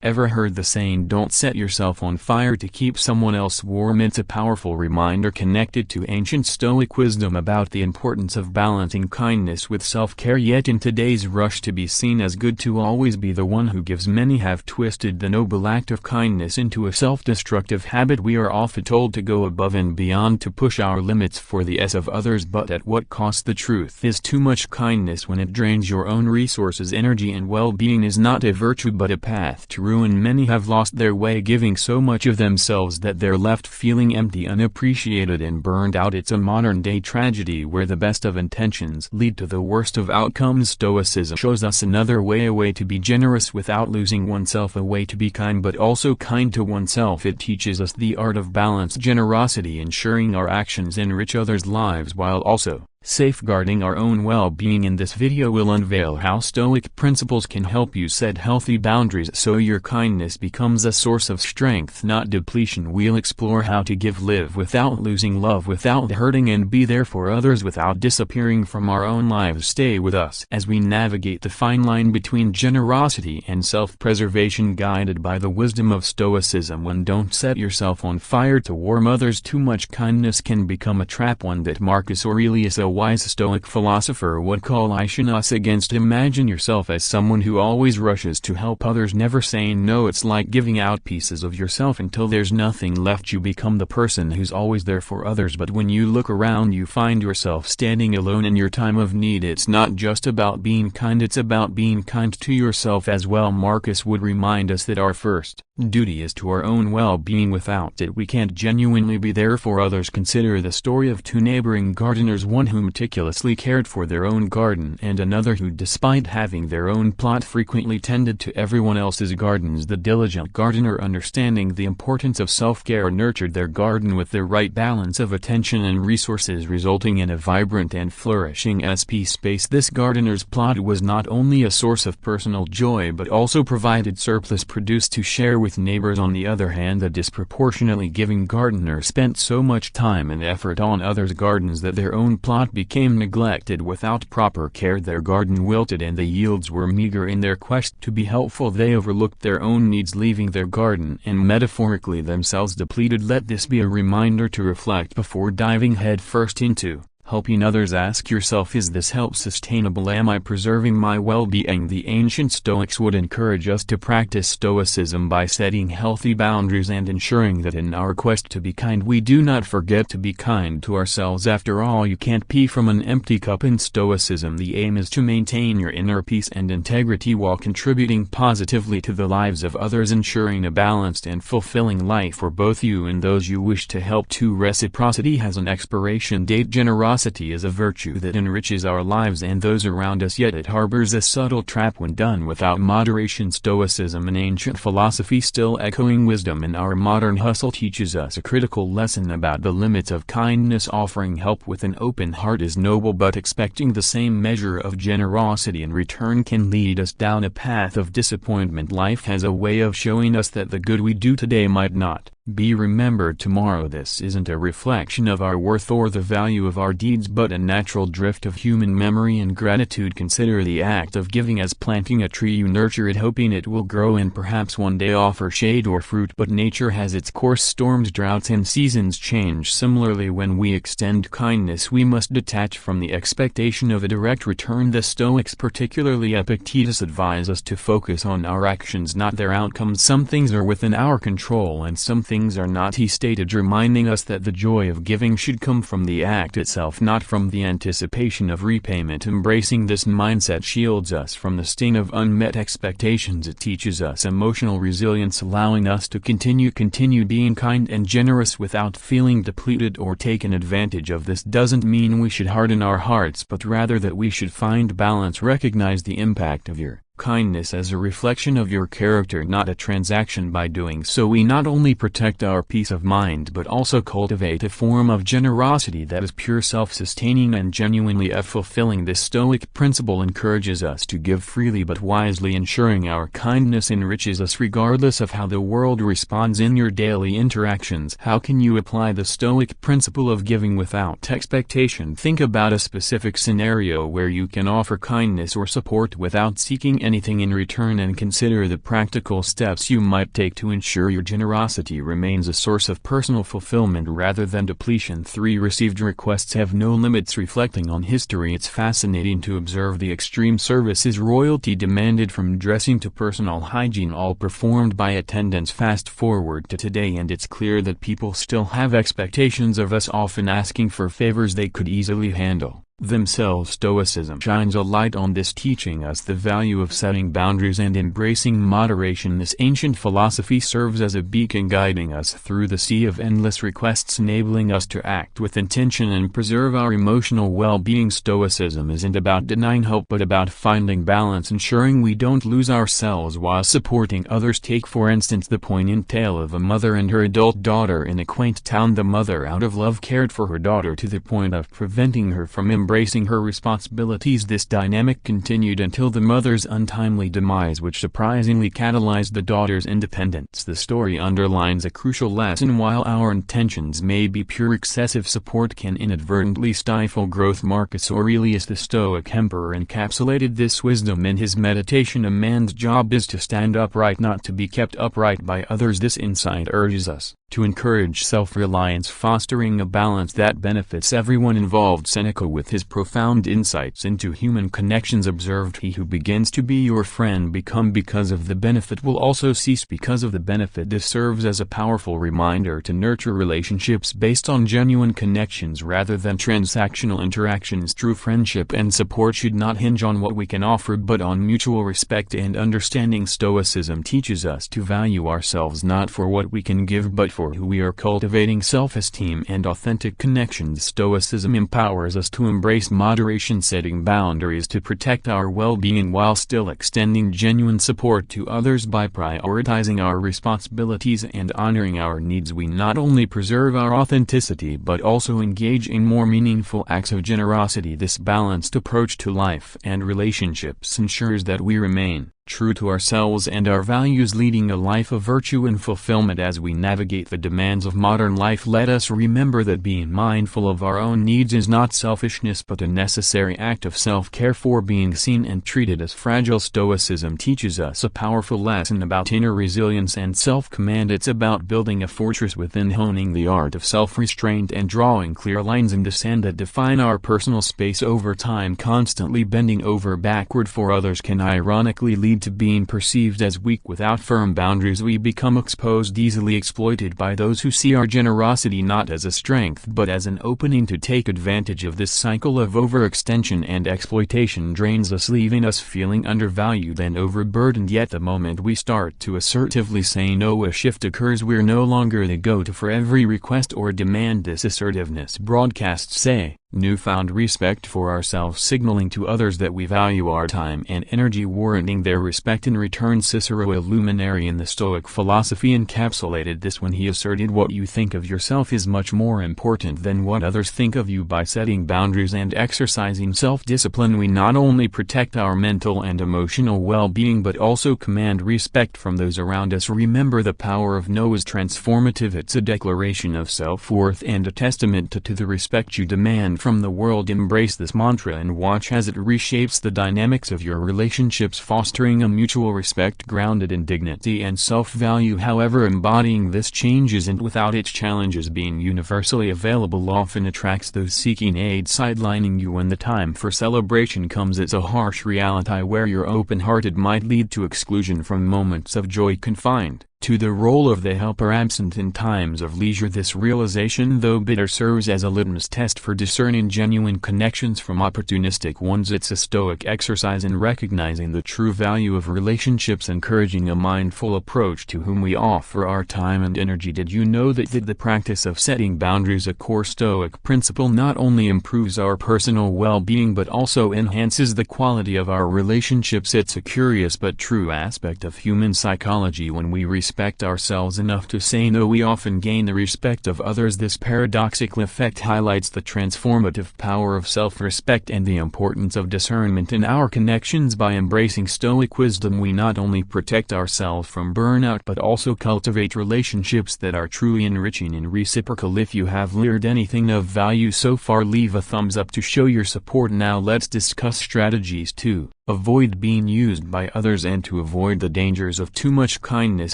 Ever heard the saying, "Don't set yourself on fire to keep someone else warm"? It's a powerful reminder connected to ancient Stoic wisdom about the importance of balancing kindness with self-care. Yet in today's rush to be seen as good, to always be the one who gives, many have twisted the noble act of kindness into a self-destructive habit. We are often told to go above and beyond, to push our limits for the ess of others, but at what cost? The truth is, too much kindness, when it drains your own resources, energy and well-being, is not a virtue but a path to ruin. Many have lost their way, giving so much of themselves that they're left feeling empty, unappreciated and burned out. It's a modern-day tragedy where the best of intentions lead to the worst of outcomes. Stoicism shows us another way, a way to be generous without losing oneself, a way to be kind but also kind to oneself. It teaches us the art of balanced generosity, ensuring our actions enrich others' lives while also safeguarding our own well-being. In this video we'll unveil how Stoic principles can help you set healthy boundaries so your kindness becomes a source of strength, not depletion. We'll explore how to give, live without losing, love without hurting, and be there for others without disappearing from our own lives. Stay with us as we navigate the fine line between generosity and self-preservation, guided by the wisdom of Stoicism. One, don't set yourself on fire to warm others. Too much kindness can become a trap, one that Marcus Aurelius, a wise Stoic philosopher, would call us against. Imagine yourself as someone who always rushes to help others, never saying no. It's like giving out pieces of yourself until there's nothing left. You become the person who's always there for others, but when you look around you find yourself standing alone in your time of need. It's not just about being kind, it's about being kind to yourself as well. Marcus would remind us that our first duty is to our own well-being. Without it we can't genuinely be there for others. Consider the story of two neighboring gardeners, one who meticulously cared for their own garden and another who, despite having their own plot, frequently tended to everyone else's gardens. The diligent gardener, understanding the importance of self-care, nurtured their garden with the right balance of attention and resources, resulting in a vibrant and flourishing space. This gardener's plot was not only a source of personal joy but also provided surplus produce to share with neighbors. On the other hand, the disproportionately giving gardener spent so much time and effort on others' gardens that their own plot became neglected. Without proper care their garden wilted and the yields were meager. In their quest to be helpful they overlooked their own needs, leaving their garden and metaphorically themselves depleted. Let this be a reminder to reflect before diving headfirst into helping others. Ask yourself, is this help sustainable? Am I preserving my well-being? The ancient Stoics would encourage us to practice Stoicism by setting healthy boundaries and ensuring that in our quest to be kind we do not forget to be kind to ourselves. After all, you can't pee from an empty cup. In Stoicism the aim is to maintain your inner peace and integrity while contributing positively to the lives of others, ensuring a balanced and fulfilling life for both you and those you wish to help. 2. Reciprocity has an expiration date. Generosity is a virtue that enriches our lives and those around us, yet it harbors a subtle trap when done without moderation. Stoicism, an ancient philosophy still echoing wisdom in our modern hustle, teaches us a critical lesson about the limits of kindness. Offering help with an open heart is noble, but expecting the same measure of generosity in return can lead us down a path of disappointment. Life has a way of showing us that the good we do today might not be remembered tomorrow. This isn't a reflection of our worth or the value of our deeds, but a natural drift of human memory and gratitude. Consider the act of giving as planting a tree. You nurture it hoping it will grow and perhaps one day offer shade or fruit, but nature has its course. Storms, droughts and seasons change. Similarly, when we extend kindness we must detach from the expectation of a direct return. The Stoics, particularly Epictetus, advise us to focus on our actions, not their outcomes. Some things are within our control and some things are not, he stated, reminding us that the joy of giving should come from the act itself, not from the anticipation of repayment. Embracing this mindset shields us from the sting of unmet expectations. It teaches us emotional resilience, allowing us to continue being kind and generous without feeling depleted or taken advantage of. This doesn't mean we should harden our hearts, but rather that we should find balance. Recognize the impact of your kindness as a reflection of your character, not a transaction. By doing so we not only protect our peace of mind but also cultivate a form of generosity that is pure, self-sustaining and genuinely fulfilling. This Stoic principle encourages us to give freely but wisely, ensuring our kindness enriches us regardless of how the world responds. In your daily interactions, how can you apply the Stoic principle of giving without expectation? Think about a specific scenario where you can offer kindness or support without seeking anything in return, and consider the practical steps you might take to ensure your generosity remains a source of personal fulfillment rather than depletion. 3. Received requests have no limits. Reflecting on history, it's fascinating to observe the extreme services royalty demanded, from dressing to personal hygiene, all performed by attendants. Fast forward to today and it's clear that people still have expectations of us, often asking for favors they could easily handle themselves. Stoicism shines a light on this, teaching us the value of setting boundaries and embracing moderation. This ancient philosophy serves as a beacon guiding us through the sea of endless requests, enabling us to act with intention and preserve our emotional well-being. Stoicism isn't about denying hope but about finding balance, ensuring we don't lose ourselves while supporting others. Take for instance the poignant tale of a mother and her adult daughter in a quaint town. The mother, out of love, cared for her daughter to the point of preventing her from embracing her responsibilities. This dynamic continued until the mother's untimely demise, which surprisingly catalyzed the daughter's independence. The story underlines a crucial lesson: while our intentions may be pure, excessive support can inadvertently stifle growth. Marcus Aurelius, the Stoic emperor, encapsulated this wisdom in his meditation: a man's job is to stand upright, not to be kept upright by others. This insight urges us to encourage self-reliance, fostering a balance that benefits everyone involved. Seneca, with his profound insights into human connections, observed, "He who begins to be your friend because of the benefit will also cease because of the benefit." This serves as a powerful reminder to nurture relationships based on genuine connections rather than transactional interactions. True friendship and support should not hinge on what we can offer but on mutual respect and understanding. Stoicism teaches us to value ourselves not for what we can give but for who we are, cultivating self-esteem and authentic connections. Stoicism empowers us to embrace moderation, setting boundaries to protect our well-being while still extending genuine support to others. By prioritizing our responsibilities and honoring our needs, we not only preserve our authenticity but also engage in more meaningful acts of generosity. This balanced approach to life and relationships ensures that we remain true to ourselves and our values, leading a life of virtue and fulfillment. As we navigate the demands of modern life, let us remember that being mindful of our own needs is not selfishness but a necessary act of self-care for being seen and treated as fragile. Stoicism teaches us a powerful lesson about inner resilience and self-command. It's about building a fortress within, honing the art of self-restraint and drawing clear lines in the sand that define our personal space. Over time, constantly bending over backward for others can ironically lead to being perceived as weak. Without firm boundaries, we become exposed, easily exploited by those who see our generosity not as a strength but as an opening to take advantage of. This cycle of overextension and exploitation drains us, leaving us feeling undervalued and overburdened. Yet the moment we start to assertively say no, a shift occurs. We're no longer the go-to for every request or demand. This assertiveness broadcasts newfound respect for ourselves, signaling to others that we value our time and energy, warranting their respect in return. Cicero, a luminary in the Stoic philosophy, encapsulated this when he asserted, "What you think of yourself is much more important than what others think of you." By setting boundaries and exercising self-discipline, we not only protect our mental and emotional well-being but also command respect from those around us. Remember, the power of no is transformative. It's a declaration of self-worth and a testament to the respect you demand from the world. Embrace this mantra and watch as it reshapes the dynamics of your relationships, fostering a mutual respect grounded in dignity and self-value. However, embodying this change isn't without its challenges. Being universally available often attracts those seeking aid, sidelining you when the time for celebration comes. It's a harsh reality where your open-hearted might lead to exclusion from moments of joy, confined to the role of the helper, absent in times of leisure. This realization, though bitter, serves as a litmus test for discerning genuine connections from opportunistic ones. It's a Stoic exercise in recognizing the true value of relationships, encouraging a mindful approach to whom we offer our time and energy. Did you know that the practice of setting boundaries, a core Stoic principle, not only improves our personal well-being but also enhances the quality of our relationships? It's a curious but true aspect of human psychology. When we respect ourselves enough to say no, we often gain the respect of others. This paradoxical effect highlights the transformative power of self-respect and the importance of discernment in our connections. By embracing Stoic wisdom, we not only protect ourselves from burnout but also cultivate relationships that are truly enriching and reciprocal. If you have learned anything of value so far, leave a thumbs up to show your support. Now let's discuss strategies to avoid being used by others and to avoid the dangers of too much kindness.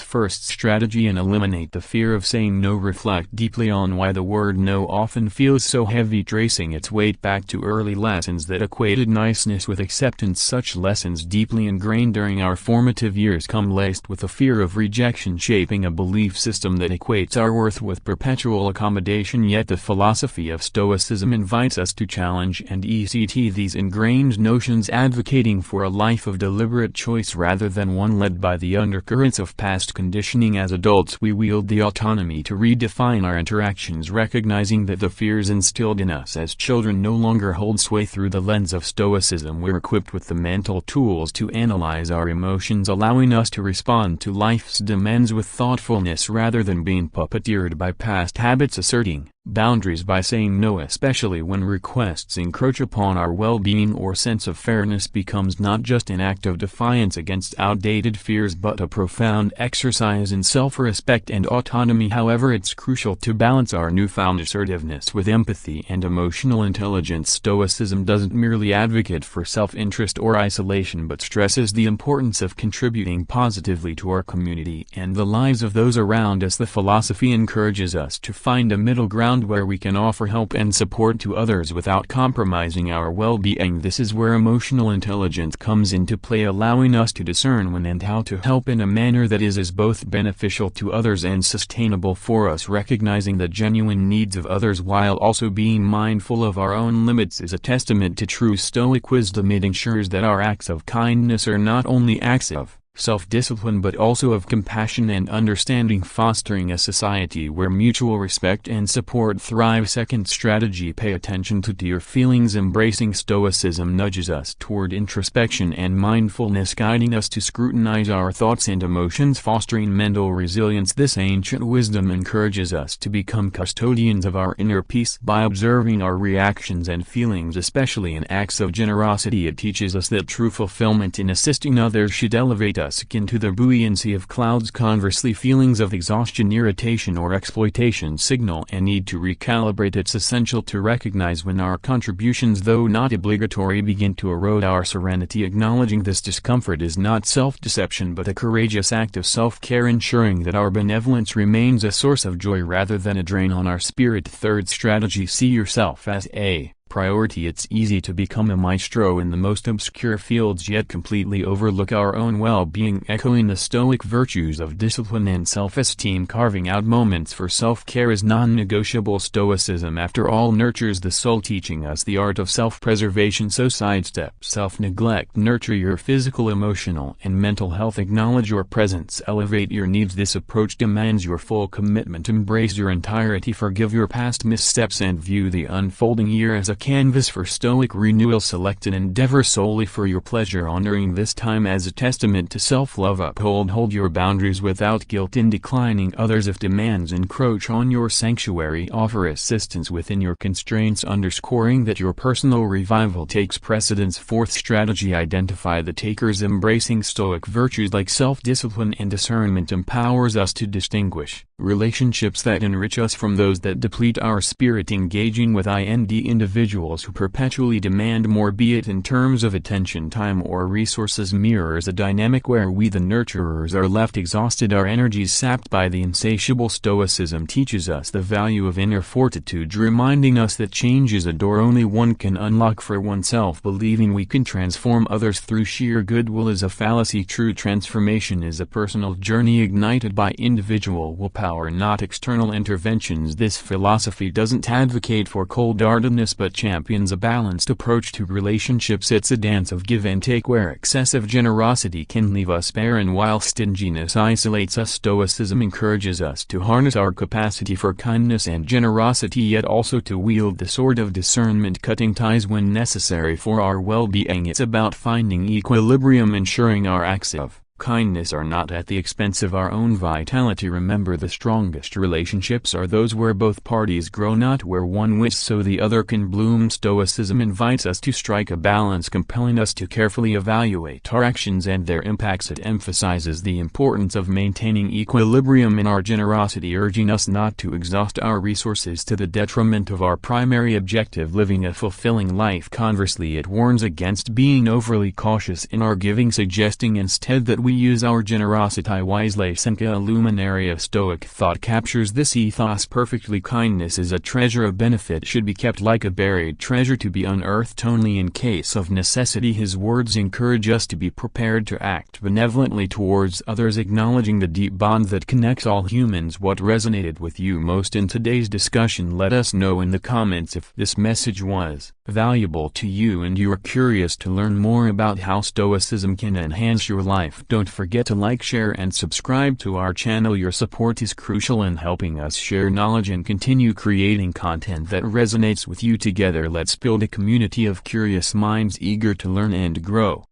First strategy, and eliminate the fear of saying no. Reflect deeply on why the word no often feels so heavy, tracing its weight back to early lessons that equated niceness with acceptance. Such lessons, deeply ingrained during our formative years, come laced with the fear of rejection, shaping a belief system that equates our worth with perpetual accommodation. Yet the philosophy of Stoicism invites us to challenge and ECT these ingrained notions, advocating for a life of deliberate choice rather than one led by the undercurrents of past conditioning. As adults, we wield the autonomy to redefine our interactions, recognizing that the fears instilled in us as children no longer hold sway. Through the lens of Stoicism, we're equipped with the mental tools to analyze our emotions, allowing us to respond to life's demands with thoughtfulness rather than being puppeteered by past habits. Asserting boundaries by saying no, especially when requests encroach upon our well-being or sense of fairness, becomes not just an act of defiance against outdated fears but a profound exercise in self-respect and autonomy. However, it's crucial to balance our newfound assertiveness with empathy and emotional intelligence. Stoicism doesn't merely advocate for self-interest or isolation but stresses the importance of contributing positively to our community and the lives of those around us. The philosophy encourages us to find a middle ground where we can offer help and support to others without compromising our well-being. This is where emotional intelligence comes into play, allowing us to discern when and how to help in a manner that is both beneficial to others and sustainable for us. Recognizing the genuine needs of others while also being mindful of our own limits is a testament to true Stoic wisdom. It ensures that our acts of kindness are not only acts of self-discipline but also of compassion and understanding, fostering a society where mutual respect and support thrive. Second strategy, pay attention to your feelings. Embracing Stoicism nudges us toward introspection and mindfulness, guiding us to scrutinize our thoughts and emotions, fostering mental resilience. This ancient wisdom encourages us to become custodians of our inner peace by observing our reactions and feelings, especially in acts of generosity. It teaches us that true fulfillment in assisting others should elevate us akin to the buoyancy of clouds. Conversely, feelings of exhaustion, irritation, or exploitation signal a need to recalibrate. It's essential to recognize when our contributions, though not obligatory, begin to erode our serenity. Acknowledging this discomfort is not self-deception but a courageous act of self-care, ensuring that our benevolence remains a source of joy rather than a drain on our spirit. Third strategy, see yourself as a priority. It's easy to become a maestro in the most obscure fields yet completely overlook our own well-being. Echoing the Stoic virtues of discipline and self-esteem, carving out moments for self-care is non-negotiable. Stoicism, after all, nurtures the soul, teaching us the art of self-preservation. So sidestep self-neglect, nurture your physical, emotional, and mental health. Acknowledge your presence, elevate your needs. This approach demands your full commitment. Embrace your entirety, forgive your past missteps, and view the unfolding year as a canvas for Stoic renewal. Select an endeavor solely for your pleasure, honoring this time as a testament to self-love. Hold your boundaries without guilt in declining others if demands encroach on your sanctuary. Offer assistance within your constraints, underscoring that your personal revival takes precedence. Fourth strategy, identify the takers. Embracing Stoic virtues like self-discipline and discernment empowers us to distinguish relationships that enrich us from those that deplete our spirit. Engaging with individuals who perpetually demand more, be it in terms of attention, time, or resources, mirrors a dynamic where we, the nurturers, are left exhausted, our energies sapped by the insatiable. Stoicism teaches us the value of inner fortitude, reminding us that change is a door only one can unlock for oneself. Believing we can transform others through sheer goodwill is a fallacy. True transformation is a personal journey ignited by individual willpower, not external interventions. This philosophy doesn't advocate for cold-heartedness but champions a balanced approach to relationships. It's a dance of give and take where excessive generosity can leave us barren while stinginess isolates us. Stoicism encourages us to harness our capacity for kindness and generosity, yet also to wield the sword of discernment, cutting ties when necessary for our well-being. It's about finding equilibrium, ensuring our acts of kindness are not at the expense of our own vitality. Remember, the strongest relationships are those where both parties grow, not where one wishes so the other can bloom. Stoicism invites us to strike a balance, compelling us to carefully evaluate our actions and their impacts. It emphasizes the importance of maintaining equilibrium in our generosity, urging us not to exhaust our resources to the detriment of our primary objective, living a fulfilling life. Conversely, it warns against being overly cautious in our giving, suggesting instead that we use our generosity wisely. Seneca, a luminary of Stoic thought, captures this ethos perfectly. Kindness is a treasure of benefit, should be kept like a buried treasure to be unearthed only in case of necessity. His words encourage us to be prepared to act benevolently towards others, acknowledging the deep bond that connects all humans. What resonated with you most in today's discussion? Let us know in the comments. If this message was valuable to you and you are curious to learn more about how Stoicism can enhance your life, don't forget to like, share and subscribe to our channel. Your support is crucial in helping us share knowledge and continue creating content that resonates with you. Together, let's build a community of curious minds eager to learn and grow.